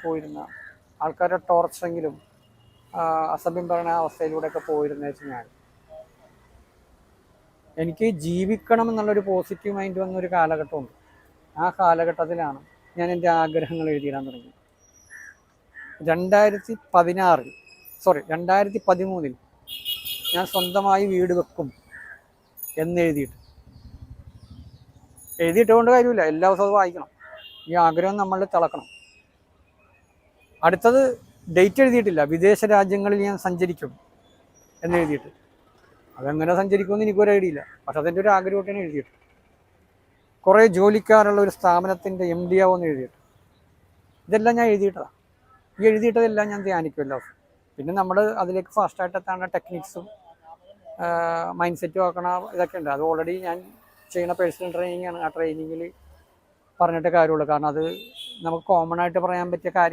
പോയിരുന്ന ആൾക്കാരുടെ ടോർച്ചറെങ്കിലും അസഭ്യം പറയുന്ന അവസ്ഥയിലൂടെയൊക്കെ പോയിരുന്ന വെച്ചാൽ ഞാൻ എനിക്ക് ജീവിക്കണം എന്നുള്ളൊരു പോസിറ്റീവ് മൈൻഡ് വന്നൊരു കാലഘട്ടമുണ്ട്. ആ കാലഘട്ടത്തിലാണ് ഞാൻ എൻ്റെ ആഗ്രഹങ്ങൾ എഴുതിയിടാൻ തുടങ്ങി. 2013 ഞാൻ സ്വന്തമായി വീട് വെക്കും എഴുതിയിട്ടുകൊണ്ട് കാര്യമില്ല. എല്ലാ ദിവസവും വായിക്കണം. ഈ ആഗ്രഹം നമ്മൾ തിളക്കണം. അടുത്തത് ഡേറ്റ് എഴുതിയിട്ടില്ല. വിദേശ രാജ്യങ്ങളിൽ ഞാൻ സഞ്ചരിക്കും എന്നെഴുതിയിട്ട്. അതെങ്ങനെ സഞ്ചരിക്കുമെന്ന് എനിക്കൊരു ഐഡിയ ഇല്ല. പക്ഷെ അതിൻ്റെ ഒരു ആഗ്രഹമായിട്ടാണ് എഴുതിയിട്ട്. കുറേ ജോലിക്കാരുള്ള ഒരു സ്ഥാപനത്തിൻ്റെ MD ആവുമെന്ന് എഴുതിയിട്ട്. ഇതെല്ലാം ഞാൻ എഴുതിയിട്ടതാണ്. ഈ എഴുതിയിട്ടതെല്ലാം ഞാൻ ധ്യാനിക്കുമല്ലോ. പിന്നെ നമ്മൾ അതിലേക്ക് ഫാസ്റ്റായിട്ട് എത്താനുള്ള ടെക്നിക്സും മൈൻഡ് സെറ്റും ആക്കണ ഇതൊക്കെ ഉണ്ട്. അത് ഓൾറെഡി ഞാൻ ചെയ്യുന്ന പേഴ്സണൽ ട്രെയിനിങ് ആണ്. ആ ട്രെയിനിങ്ങിൽ പറഞ്ഞിട്ട് കാര്യമുള്ളൂ. കാരണം അത് നമുക്ക് കോമൺ ആയിട്ട് പറയാൻ പറ്റിയ കാര്യം